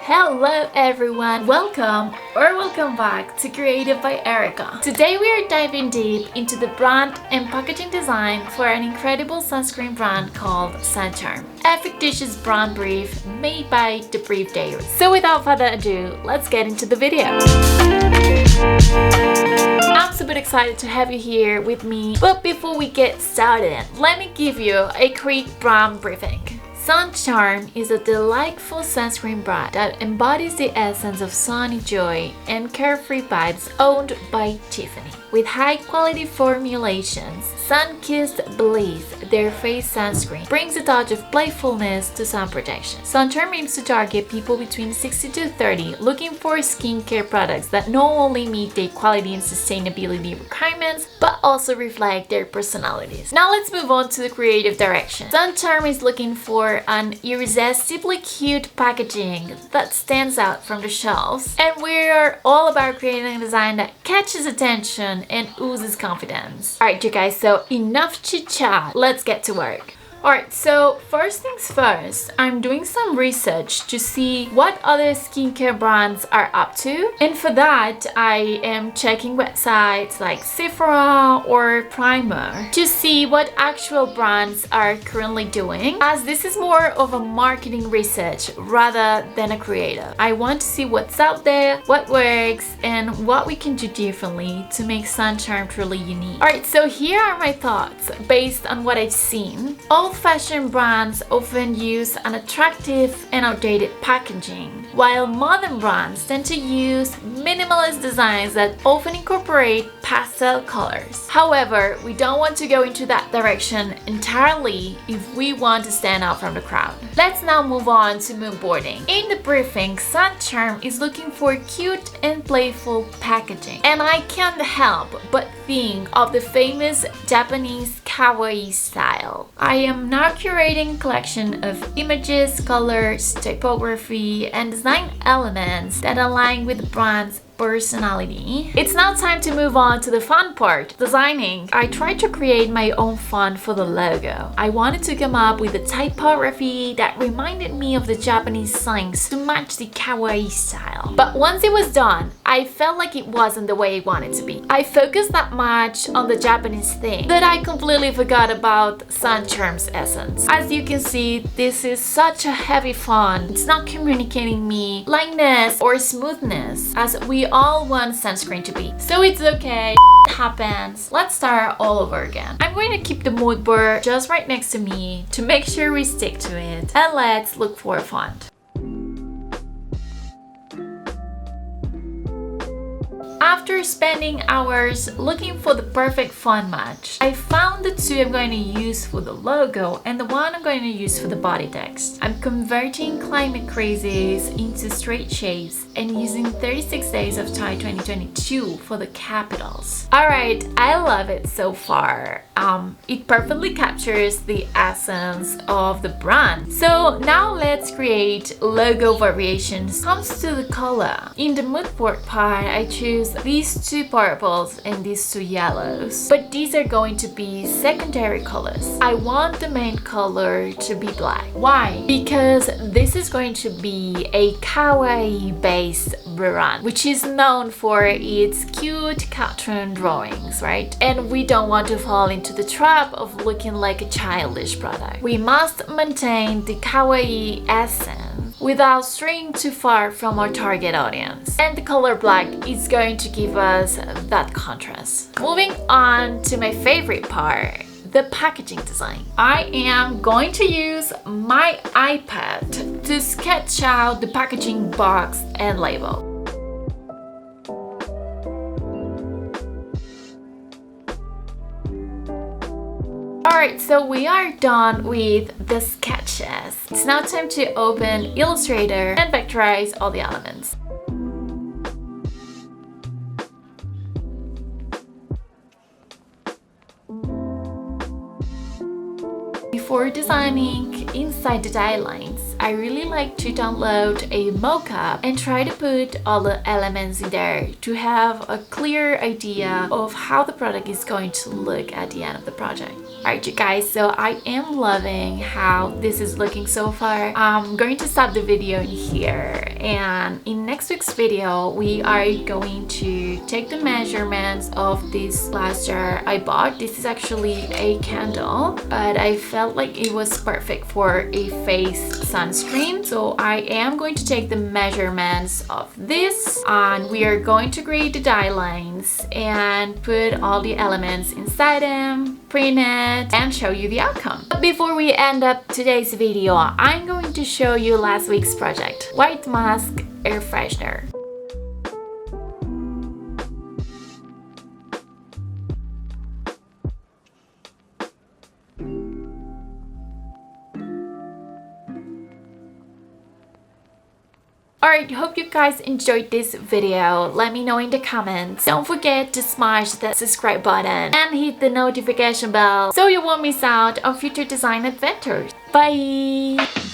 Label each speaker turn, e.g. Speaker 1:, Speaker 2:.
Speaker 1: Hello everyone, welcome back to Creative by Erica. Today we are diving deep into the brand and packaging design for an incredible sunscreen brand called Suncharm, a fictitious brand brief made by the Brief Diary. So without further ado, let's get into the video. I'm super excited to have you here with me, but before we get started, let me give you a quick brand briefing. Suncharm is a delightful sunscreen brand that embodies the essence of sunny joy and carefree vibes, owned by Tiffany. With high-quality formulations, Sun-Kissed Bliss, their face sunscreen, brings a touch of playfulness to sun protection. Suncharm aims to target people between 60 to 30 looking for skincare products that not only meet their quality and sustainability requirements, but also reflect their personalities. Now let's move on to the creative direction. Suncharm is looking for an irresistibly cute packaging that stands out from the shelves, and we are all about creating a design that catches attention and oozes confidence. Alright you guys, so enough chit chat, let's get to work. Alright, so first things first, I'm doing some research to see what other skincare brands are up to, and for that I am checking websites like Sephora or Primer to see what actual brands are currently doing, as this is more of a marketing research rather than a creative. I want to see what's out there, what works, and what we can do differently to make Suncharm truly unique. Alright, so here are my thoughts based on what I've seen. Old-fashioned brands often use an attractive and outdated packaging, while modern brands tend to use minimalist designs that often incorporate pastel colors. However, we don't want to go into that direction entirely if we want to stand out from the crowd. Let's now move on to moodboarding. In the briefing, Suncharm is looking for cute and playful packaging, and I can't help but think of the famous Japanese kawaii style. I am now curating a collection of images, colors, typography, and design elements that align with the brand's personality. It's now time to move on to the fun part, designing. I tried to create my own font for the logo. I wanted to come up with a typography that reminded me of the Japanese signs to match the kawaii style. But once it was done, I felt like it wasn't the way I wanted to be. I focused that much on the Japanese thing that I completely forgot about Suncharm's essence. As you can see, this is such a heavy font. It's not communicating me lightness or smoothness as we all want sunscreen to be. So it's okay, it happens. Let's start all over again. I'm going to keep the mood board just right next to me to make sure we stick to it. And let's look for a font. After spending hours looking for the perfect font match, I found the two I'm going to use for the logo and the one I'm going to use for the body text. I'm converting climate crazes into straight shapes and using 36 Days of Thai 2022 for the capitals. Alright, I love it so far. It perfectly captures the essence of the brand. So now let's create logo variations. Comes to the color. In the mood board part, I choose these two purples and these two yellows, but these are going to be secondary colors. I want the main color to be black. Why? Because this is going to be a kawaii based brand, which is known for its cute cartoon drawings, right? And we don't want to fall into the trap of looking like a childish product. We must maintain the kawaii essence without straying too far from our target audience. And the color black is going to give us that contrast. Moving on to my favorite part, the packaging design. I am going to use my iPad to sketch out the packaging box and label. Alright, so we are done with the sketches. It's now time to open Illustrator and vectorize all the elements. Before designing inside the guidelines, I really like to download a mockup and try to put all the elements in there to have a clear idea of how the product is going to look at the end of the project. Alright you guys, so I am loving how this is looking so far. I'm going to stop the video in here, and in next week's video we are going to take the measurements of this glass jar I bought. This is actually a candle, but I felt like it was perfect for a face sunscreen. So I am going to take the measurements of this, and we are going to create the die lines and put all the elements inside them, print it, and show you the outcome. But before we end up today's video, I'm going to show you last week's project, white mask air freshener. Alright, hope you guys enjoyed this video. Let me know in the comments. Don't forget to smash that subscribe button and hit the notification bell so you won't miss out on future design adventures. Bye!